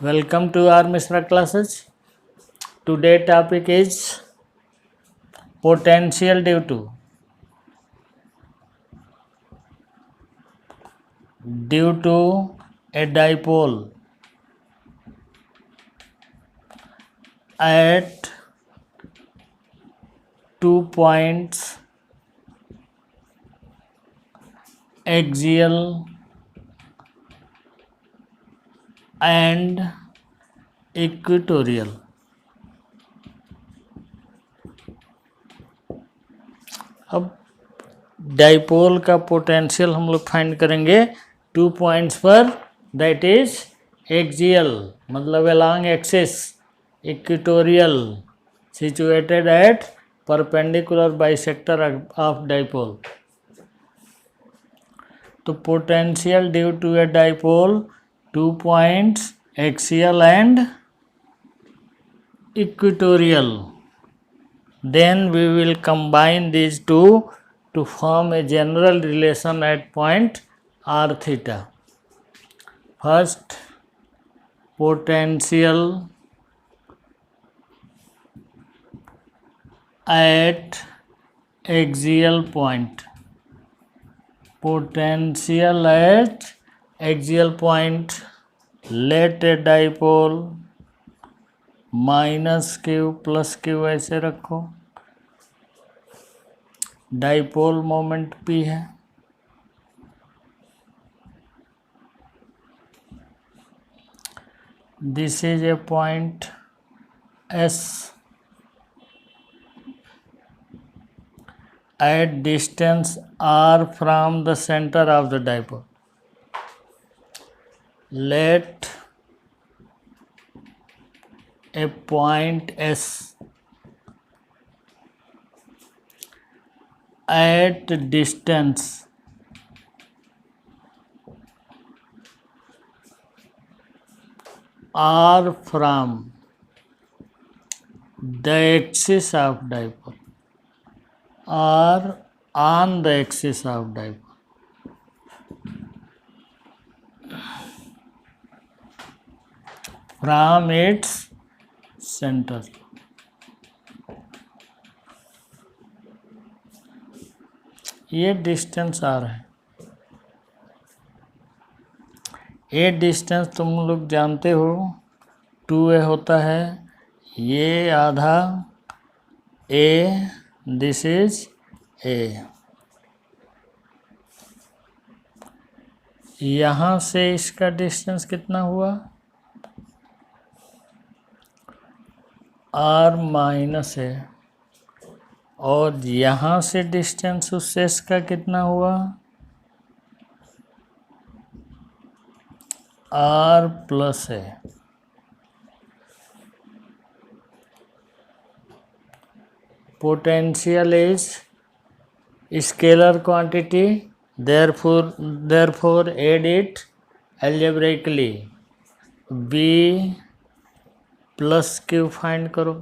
Welcome to our Mishra classes. Today topic is potential due to a dipole at 2 points axial and equatorial. अब dipole का potential हम लोग find करेंगे 2 points पर, that is axial मतलब along axis, equatorial situated at perpendicular bisector of dipole. तो potential due to a dipole 2 points axial and equatorial. Then we will combine these two to form a general relation at point r theta. First, potential at axial point. Potential at axial point. Let a dipole minus q plus q ऐसे रखो. Dipole moment p है. This is a point S at distance r from the centre of the dipole. Let a point S at distance R from the axis of dipole or on the axis of dipole from its centre. ये distance आ रहा है. ये distance तुम लोग जानते हो 2a होता है. ये आधा a, दिस इज a. यहाँ से इसका डिस्टेंस कितना हुआ? r माइनस है. और यहाँ से डिस्टेंस उस एस का कितना हुआ? r प्लस है. Potential is scalar quantity, therefore add it algebraically. b plus q find करो.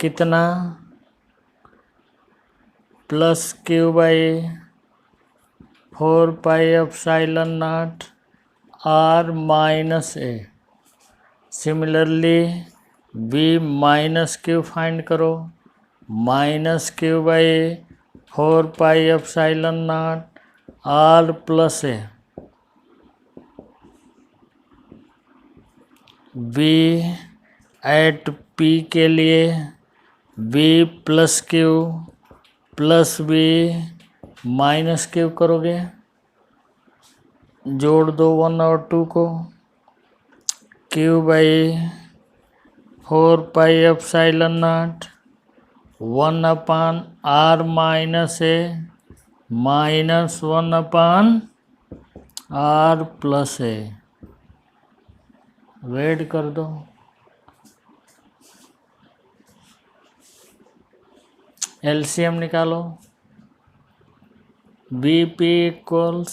कितना? Plus q by 4 pi epsilon not are minus a. Similarly V minus q find करो. Minus q by 4 pi epsilon not are plus a. V at P के लिए V plus q plus V minus q करोगे. जोड़ दो 1 और 2 को. Q by 4 pi epsilon not 1 upon r minus a minus 1 upon r plus a. Wait कर दो. LCM निकालो. B P equals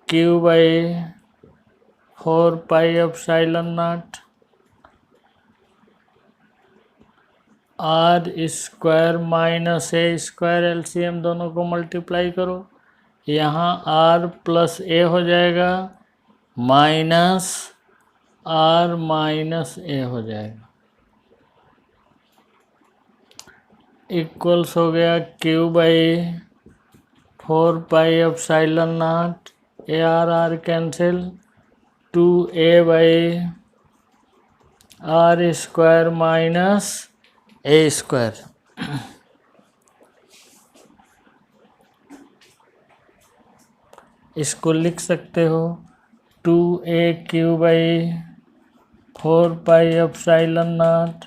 q by 4 pi epsilon not are square minus A square. LCM दोनों को मल्टीप्लाई करो. यहाँ are plus ए हो जाएगा, minus are minus ए हो जाएगा, इक्वल्स हो गया Q by 4 pi epsilon not, A R cancel, 2a by R square minus A square. इसको लिख सकते हो 2a³ by 4 pi epsilon not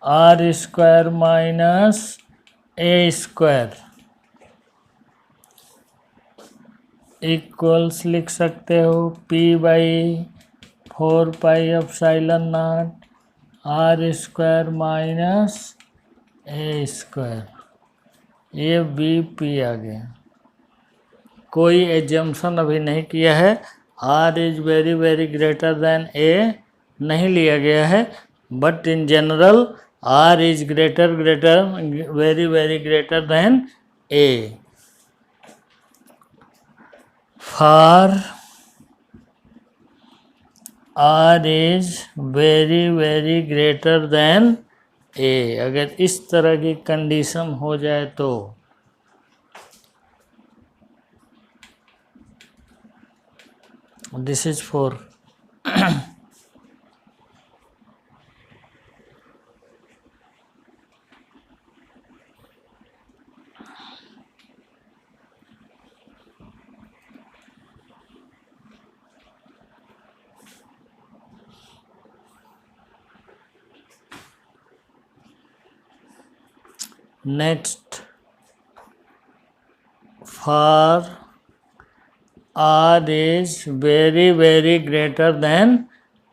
are square minus A square equals लिख सकते हो p by 4 pi epsilon not are square minus A square. ये B P आ गया। कोई एजम्पशन अभी नहीं किया है, R is very very greater than A नहीं लिया गया है, but in general r is greater very very greater than a. For r is very very greater than a, अगर इस तरह की कंडीशन हो जाए तो this is 4। Next, for r is very very greater than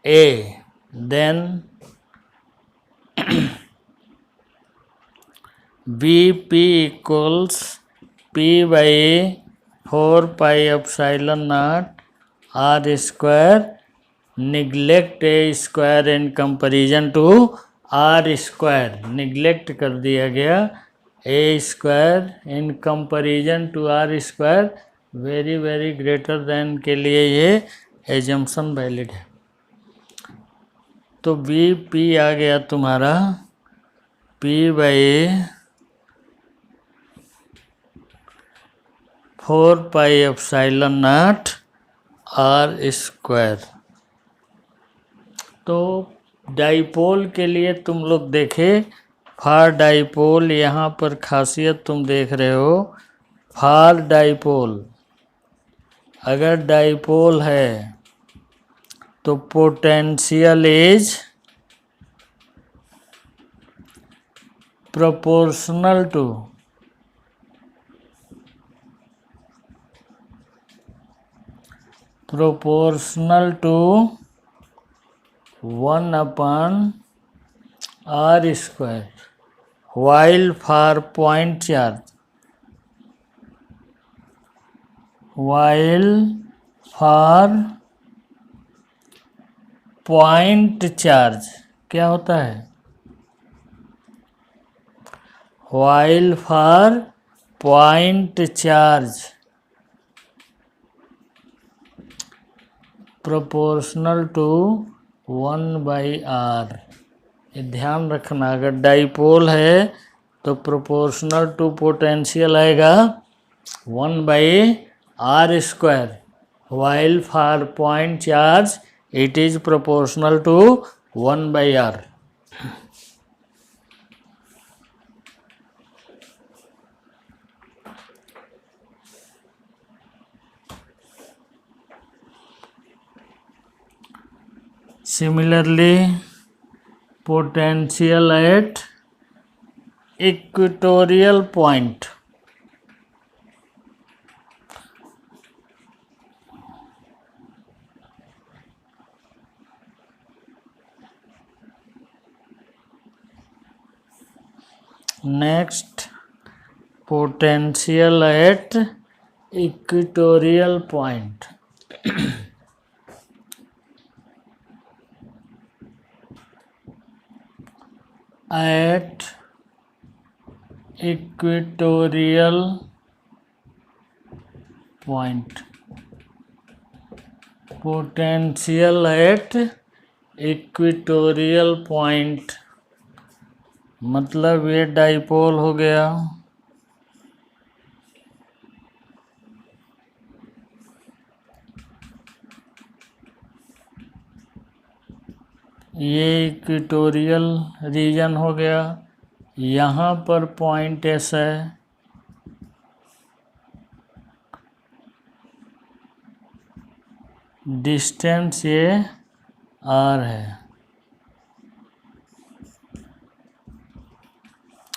a, then V P equals p by 4 pi epsilon not are square, neglect a square in comparison to r square, neglect कर दिया गया a square in comparison to r square, very very greater than के लिए ये assumption valid है। तो B P आ गया तुम्हारा p by 4 pi epsilon not are square. तो डाइपोल के लिए तुम लोग देखे, फॉर डाइपोल यहाँ पर खासियत तुम देख रहे हो, फॉर डाइपोल अगर डाइपोल है तो potential is proportional to proportional to 1 upon r square, while for point charge, while for point charge क्या होता है, while for point charge proportional to 1/r। ये ध्यान रखना, अगर डाइपोल है तो प्रोपोर्शनल टू पोटेंशियल आएगा 1/r square, while for point charge it is proportional to 1/r। Similarly, potential at equatorial point next, potential at equatorial point at equatorial point, potential at equatorial point, मतलब ये dipole हो गया। ये equatorial region हो गया, यहाँ पर point S है, डिस्टेंस ये आर है।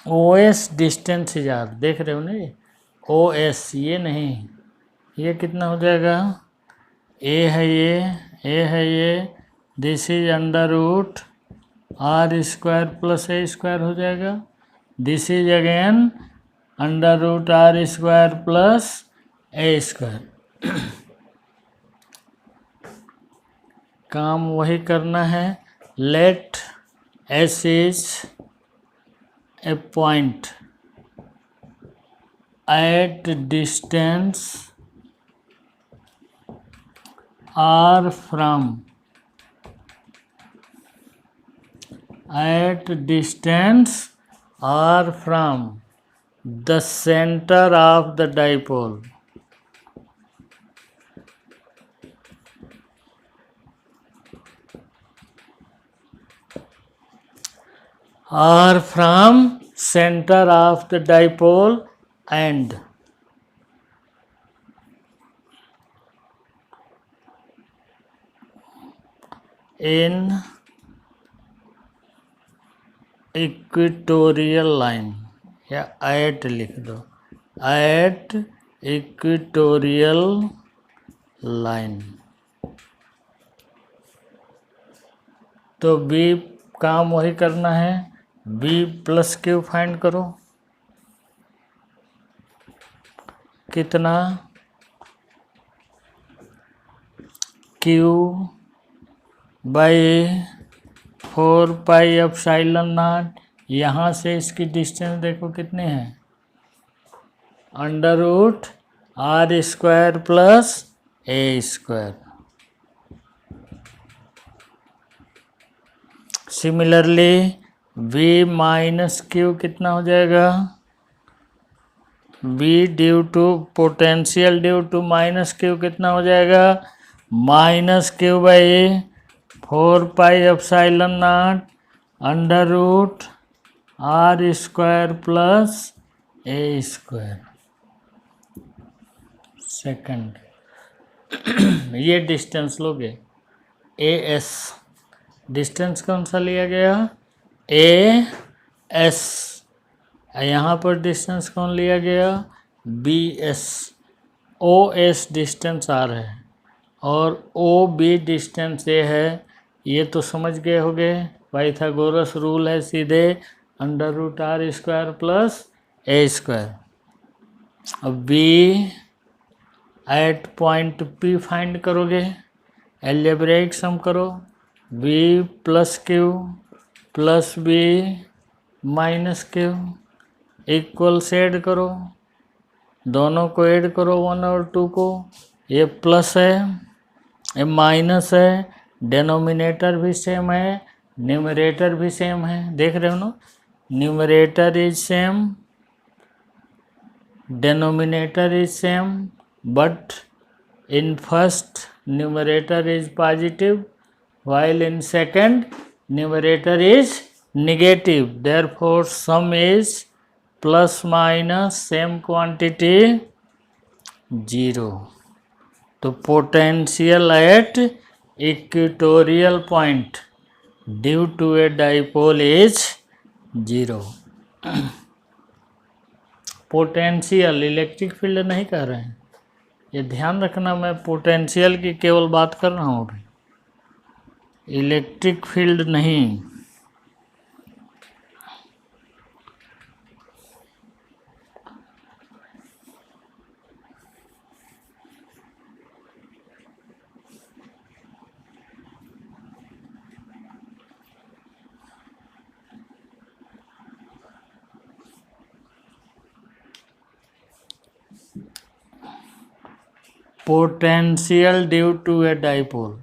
O S distance is r, देख रहे हो ना, ये ओ एस, ये नहीं, ये कितना हो जाएगा, ए है ये, this is under root r square plus a square हो जाएगा, this is again under root r square plus a square. काम वही करना है। Let S is a point at distance r from, at distance r from the center of the dipole, r from center of the dipole and in equatorial line, या eight लिख दो, at equatorial line. तो B काम वही करना है, B plus q find करो, कितना, q by 4 pi epsilon naught, यहाँ से इसकी डिस्टेंस देखो कितने हैं, under root r square plus a square. Similarly v minus q कितना हो जाएगा, v due to potential due to minus q कितना हो जाएगा, minus q by 4 pi epsilon naught under root r square plus a square. Second, ये distance लोगे, A S, distance कौन सा लिया गया, ए एस, यहाँ पर डिस्टेंस कौन लिया गया, B S, O S distance r है और ओ बी डिस्टेंस ए है, ये तो समझ गए होगे, पाइथागोरस रूल है सीधे, under root r square plus a square. अब V at point P find करोगे, एल्जेब्रिक सम करो, V plus q plus V minus q equal से ऐड करो, दोनों को ऐड करो 1 और 2 को, ये प्लस है ये माइनस है, डेनोमिनेटर भी सेम है, न्यूमरेटर भी सेम है, देख रहे हो ना, numerator is same, denominator is same, but in first numerator is positive while in second numerator is negative, therefore sum is plus minus same quantity 0. तो potential at equatorial point due to a dipole is 0. Potential electric field नहीं कह रहे हैं, ये ध्यान रखना, मैं potential की केवल बात कर रहा हूँ, इलेक्ट्रिक फील्ड नहीं। potential due to a dipole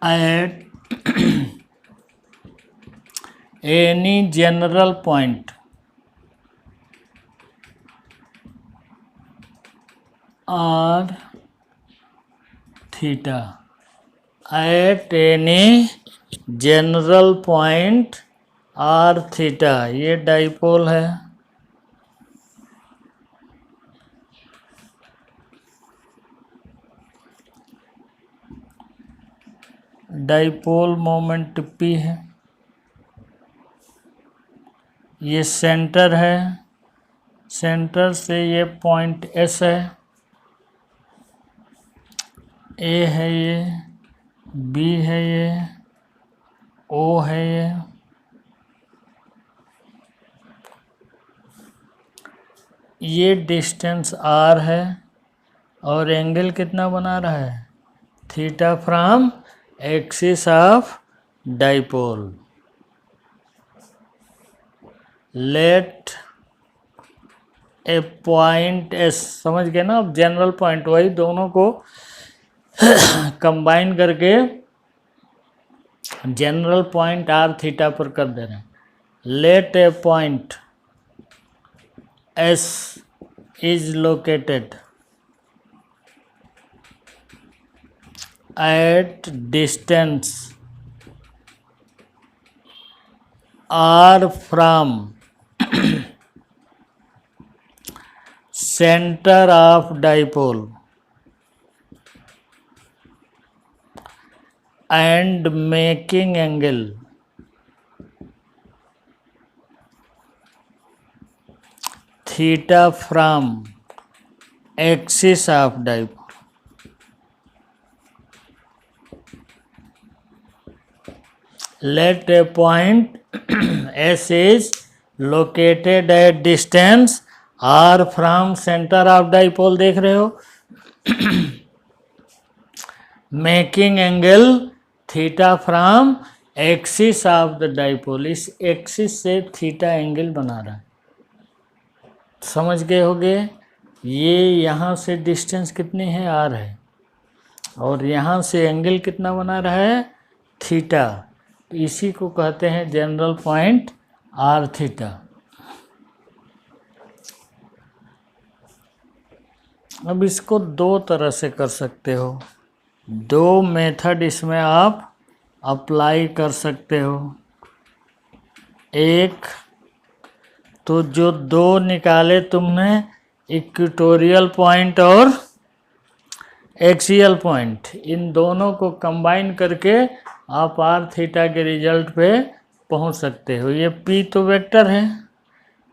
at any general point r theta at any general point r theta, ये डाइपोल है। डाइपोल मोमेंट P है, ये सेंटर है, सेंटर से ये पॉइंट S है, A है ये, B है ये, O है ये डिस्टेंस R है और एंगल कितना बना रहा है, theta from axis of dipole. Let a point S, समझ गए ना, अब जनरल पॉइंट वही दोनों को कंबाइन करके जनरल पॉइंट आर थीटा पर कर दे रहे हैं। Let a point S is located at distance r from center of dipole and making angle theta from axis of dipole। Let a point S is located at distance r from center of dipole, देख रहे हो, making angle theta from axis of the dipole, इस axis से theta angle बना रहा है। समझ गए होगे, ये यहाँ से डिस्टेंस कितनी है, r है, और यहाँ से एंगल कितना बना रहा है, थीटा। इसी को कहते हैं जनरल पॉइंट आर थीटा। अब इसको दो तरह से कर सकते हो, दो मेथड इसमें आप अप्लाई कर सकते हो। एक तो जो दो निकाले तुमने, इक्वेटोरियल पॉइंट और एक्सियल पॉइंट, इन दोनों को कंबाइन करके आप आर थीटा के रिजल्ट पे पहुंच सकते हो। ये P तो वेक्टर है,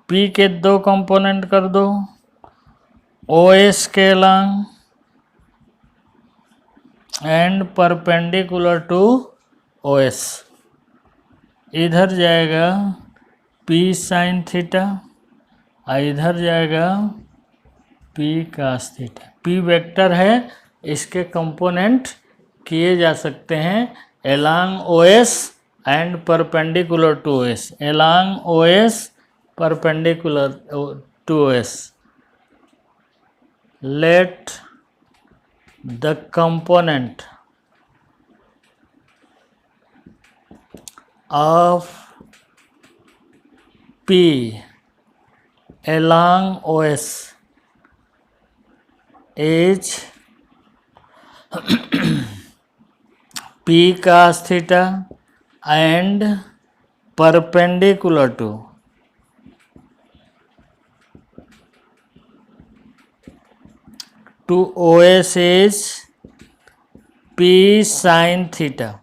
P के दो कंपोनेंट कर दो, OS के long and perpendicular to OS। इधर जाएगा P साइन थीटा और इधर जाएगा P cos theta. P vector है, इसके कंपोनेंट किए जा सकते हैं along OS and perpendicular to OS, along OS perpendicular to OS. Let the component of P along OS is P cos theta and perpendicular to OS is P sin theta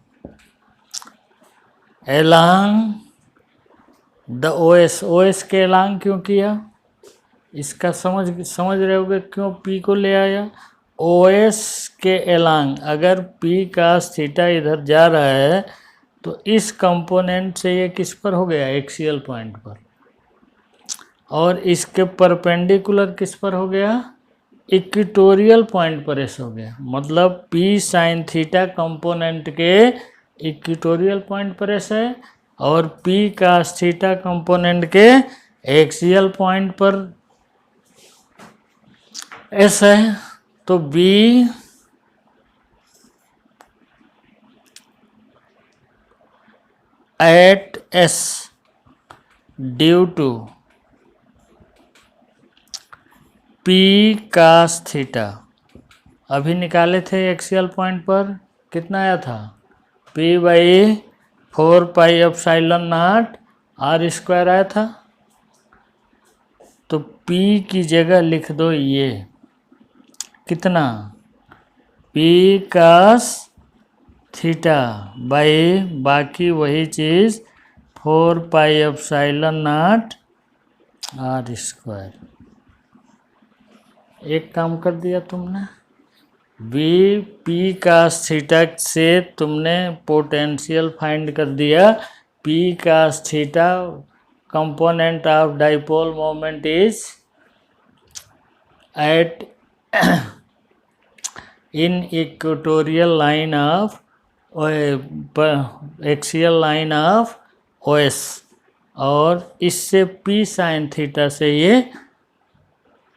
along the OS। OS के along क्यों किया, इसका समझ रहे होगे क्यों P को ले आया। OS के along अगर P cos थीटा इधर जा रहा है तो इस कंपोनेंट से ये किस पर हो गया, एक्सियल पॉइंट पर, और इसके परपेंडिकुलर किस पर हो गया, इक्वेटोरियल पॉइंट पर ऐसा हो गया। मतलब P साइन थीटा कंपोनेंट के इक्वेटोरियल पॉइंट पर ऐसा है और P cos थीटा कंपोनेंट के एक्सियल पॉइंट पर S है, तो B at S due to P cos theta, अभी निकाले थे एक्सियल पॉइंट पर कितना आया था, P बाई 4πε0 r² आया था। तो P की जगह लिख दो ये कितना, P cos थीटा बाई बाकी वही चीज़ 4πε0 r²। एक काम कर दिया तुमने, P cos थीटा से तुमने पोटेंशियल फाइंड कर दिया। P cos theta component of dipole moment is at in equatorial line of axial line of OS, और इससे P साइन थीटा से ये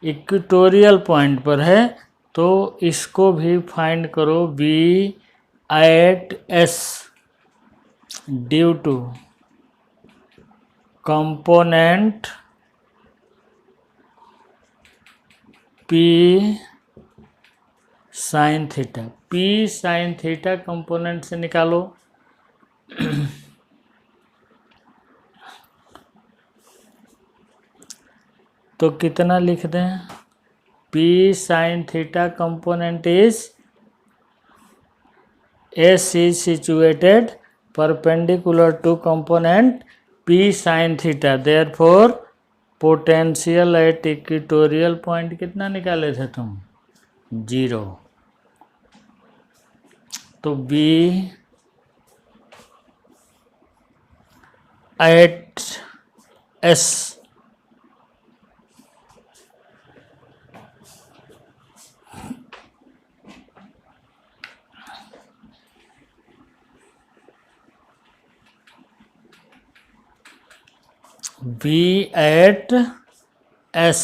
इक्वेटोरियल पॉइंट पर है, तो इसको भी फाइंड करो B at S due to component P sine theta. P sine theta component से निकालो। तो कितना लिख दें, P sine theta component is S is situated perpendicular to component P sin theta, therefore potential at equatorial point कितना निकाले थे तुम, 0। तो B at S B at S,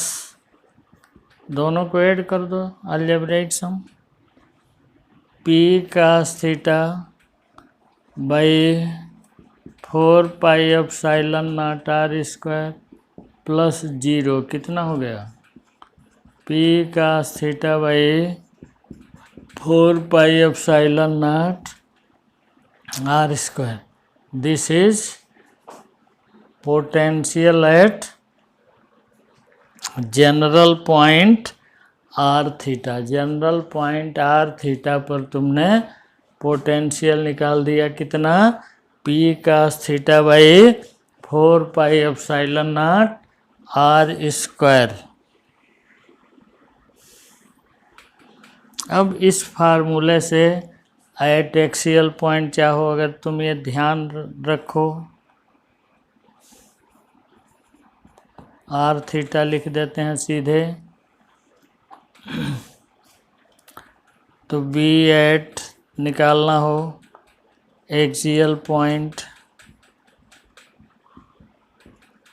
दोनों को ऐड कर दो, algebraic sum, P cos theta by 4πε0 r² plus 0 कितना हो गया, P cos theta by 4πε0 r²। This is potential at general point r theta. General point r theta पर तुमने potential निकाल दिया कितना, P cos theta by 4πε0 r²। अब इस फार्मूले से एट एक्सियल पॉइंट चाहो, अगर तुम ये ध्यान रखो, आर थीटा लिख देते हैं सीधे, तो B एट निकालना हो एक्सियल पॉइंट,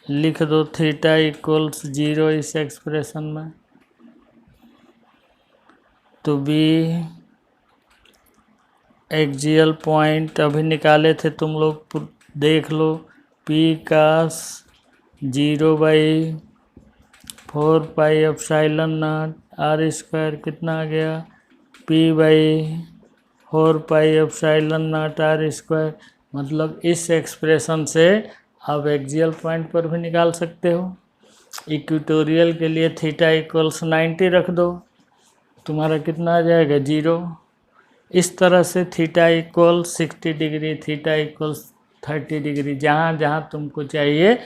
लिख दो थीटा इक्वल्स 0 इस एक्सप्रेशन में। तो B एक्सियल पॉइंट अभी निकाले थे तुम लोग, देख लो, P cos 0 बाई 4πε0 r² कितना आ गया, P बाई 4πε0 r²। मतलब इस एक्सप्रेशन से आप एक्सियल पॉइंट पर भी निकाल सकते हो। इक्वेटोरियल के लिए थीटा इक्वल्स 90 रख दो, तुम्हारा कितना आ जाएगा, 0। इस तरह से theta equal 60 degree, theta equals 30 degree, जहाँ जहाँ तुमको चाहिए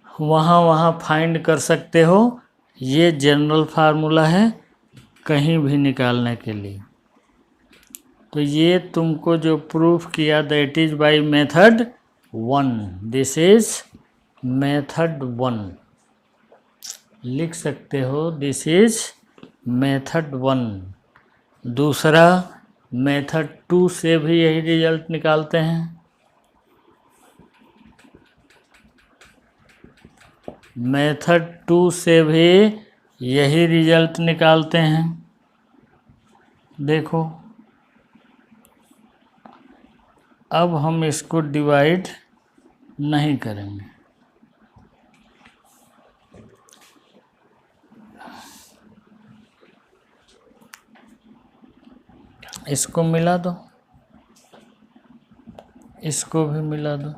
वहाँ वहाँ फाइंड कर सकते हो। ये जनरल फार्मूला है कहीं भी निकालने के लिए। तो ये तुमको जो प्रूफ किया, that is by method 1। This is method 1, लिख सकते हो, दिस इज मेथड 1। दूसरा मेथड 2 से भी यही रिजल्ट निकालते हैं। मेथड 2 से भी यही रिजल्ट निकालते हैं। देखो अब हम इसको डिवाइड नहीं करेंगे, इसको मिला दो, इसको भी मिला दो,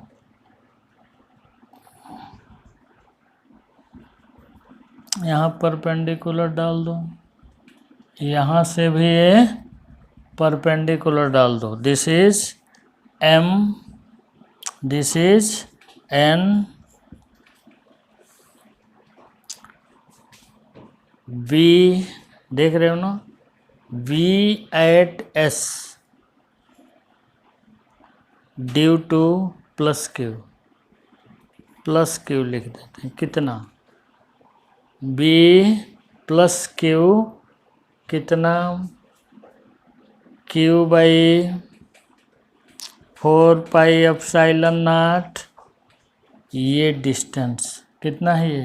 यहाँ परपेंडिकुलर डाल दो, यहाँ से भी ये परपेंडिकुलर डाल दो। This is M, this is N, V, देख रहे हो ना, V at S due two plus Q, plus Q लिख देते हैं। कितना B प्लस Q, कितना Q by 4 pi epsilon not, ये डिस्टेंस कितना है ये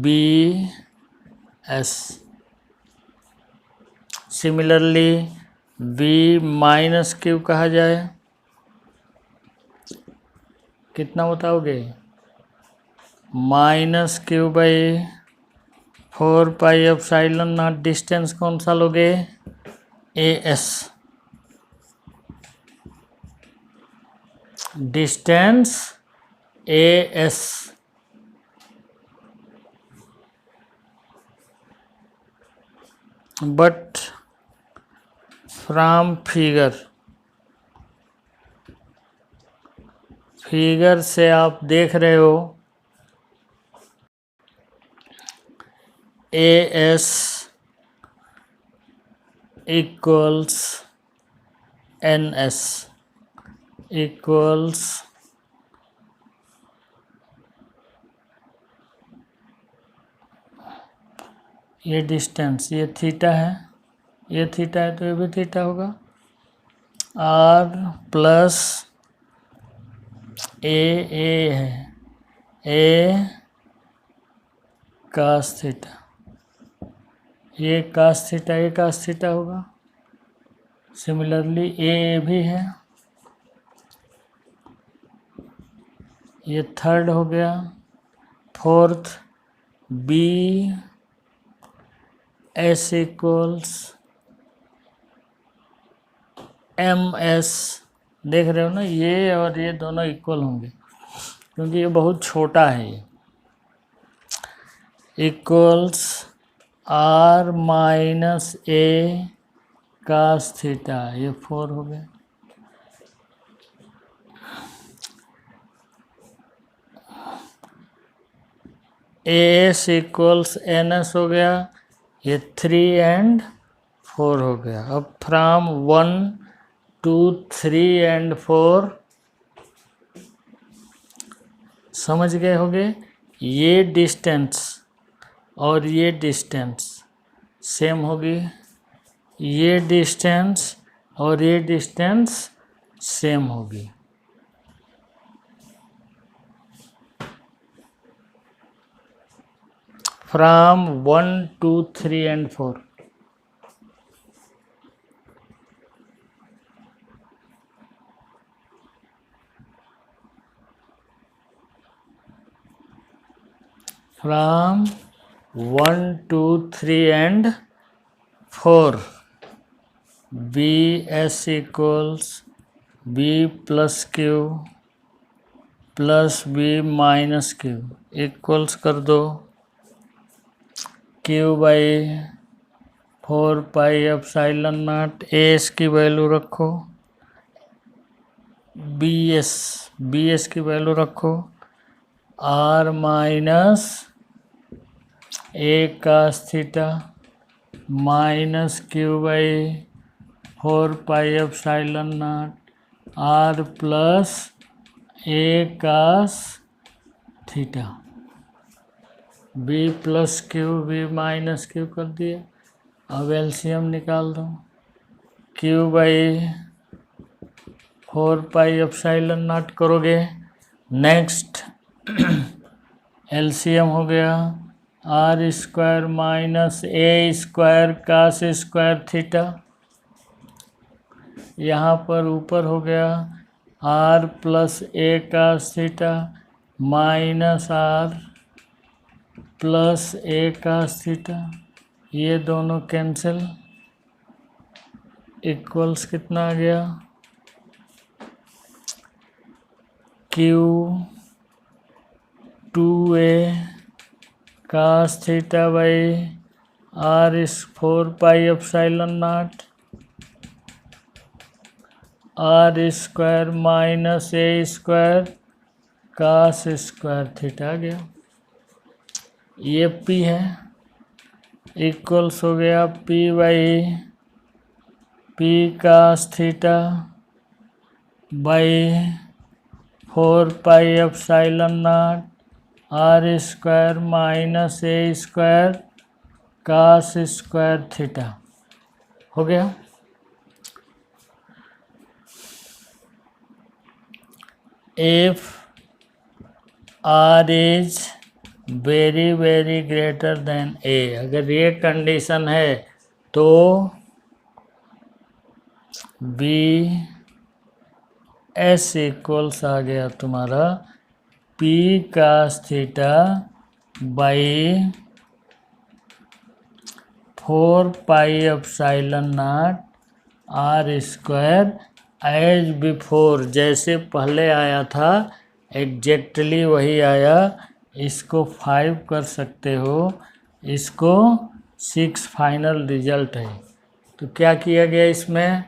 BS। Similarly V minus Q कहा जाए, कितना बताओगे, minus Q by 4 pi epsilon not, distance कौन सा लोगे, AS, distance AS। But from figure से आप देख रहे हो AS इक्वल्स NS इक्वल्स ये डिस्टेंस, ये थीटा है, ये थीटा है तो ये भी थीटा होगा, R प्लस A है, A कास थीटा, ये कास थीटा, ये कास थीटा होगा। सिमिलरली A भी है, ये थर्ड हो गया। फोर्थ BS इक्वल्स MS, देख रहे हो ना, ये और ये दोनों इक्वल होंगे क्योंकि ये बहुत छोटा है, ये equals R minus A cos theta, ये 4 हो गया। AS इक्वल्स NS हो गया, ये 3 एंड 4 हो गया। अब फ्रॉम 1 2 3 एंड 4 समझ गए होंगे, ये डिस्टेंस और ये डिस्टेंस सेम होगी, ये डिस्टेंस और ये डिस्टेंस सेम होगी। From 1 2 3 and 4 from 1 2 3 and 4 BS equals B plus Q plus B minus Q equals कर दो Q by 4 pi epsilon naught, AS की वैल्यू रखो, BS की वैल्यू रखो, R minus A cos theta minus Q by 4 pi epsilon naught, R plus A cos theta, B plus Q B minus Q कर दिए। अब LCM निकाल दो, Q by 4 pi epsilon naught करोगे। Next LCM हो गया R square minus ए square cos square theta, यहाँ पर ऊपर हो गया r plus A cos theta minus are plus A cos theta, ये दोनों कैंसिल, इक्वल्स कितना आ गया q 2a cos theta by r इस 4 pi epsilon not are square minus A square cos square theta आ गया, ये पी है, इक्वल्स हो गया P by P cos theta by 4 pi epsilon not are square minus A square cos square theta हो गया। If r is very very greater than a, अगर ये कंडीशन है तो बी एस इक्वल्स आ गया तुम्हारा P cos theta by 4 pi epsilon not are square as before, जैसे पहले आया था एग्जैक्टली वही आया, इसको 5 कर सकते हो, इसको 6 फाइनल रिजल्ट है। तो क्या किया गया इसमें,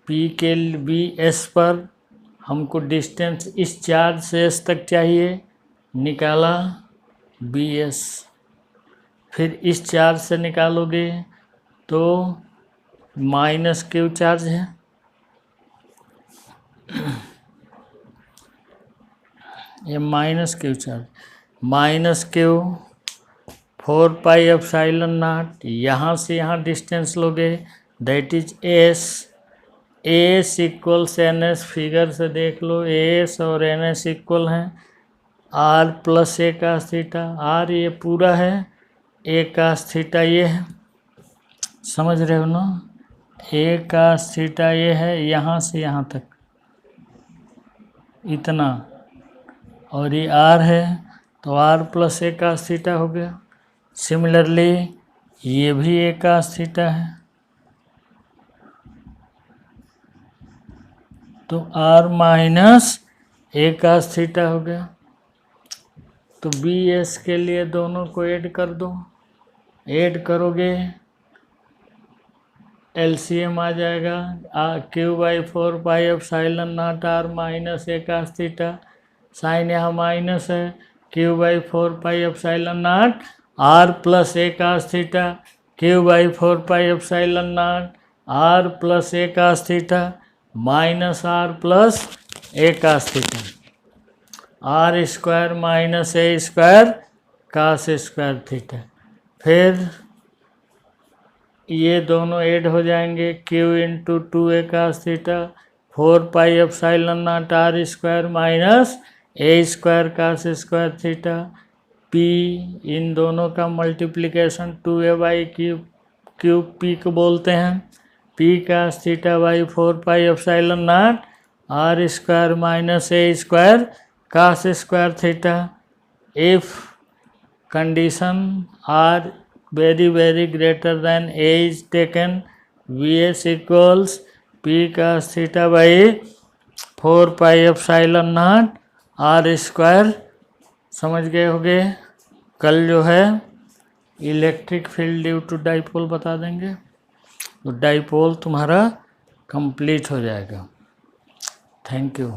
पी के बी एस पर हमको डिस्टेंस इस चार्ज से एस तक चाहिए, निकाला बी एस, फिर इस चार्ज से निकालोगे तो माइनस क्यू चार्ज है, ये minus Q charge, minus Q 4 pi epsilon naught, यहाँ से यहाँ डिस्टेंस लोगे that is S, S equals N S, figure से देख लो एस और एन एस इक्वल हैं आर प्लस ए कास थीटा, आर ये पूरा है, ए कास थीटा ये है, समझ रहे हो ना, ए कास थीटा ये है यहाँ से यहाँ तक इतना, और ये आर है तो आर प्लस ए कास थीटा हो गया। सिमिलरली ये भी ए कास थीटा है तो R minus A cos theta हो गया। तो बी एस के लिए दोनों को ऐड कर दो, ऐड करोगे एलसीएम आ जाएगा Q by 4 pi epsilon not are minus A cos theta, sign यहाँ माइनस है, Q by 4 pi epsilon not are plus A cos theta, Q by 4 pi epsilon not are plus A cos theta minus are plus A cos theta, R square minus A square cos square theta, फिर ये दोनों add हो जाएंगे Q into 2a cos theta 4 pi epsilon not are square minus A square cos square theta, P इन दोनों का multiplication 2a by Q P को बोलते हैं, P cos theta by 4 pi epsilon not are square minus A square cos square theta. If condition R very very greater than a is taken, vs equals p cos theta by 4 pi epsilon naught r square. समझ गए होगे, कल जो है electric field due to dipole बता देंगे, तो dipole तुम्हारा कंप्लीट हो जाएगा। Thank you.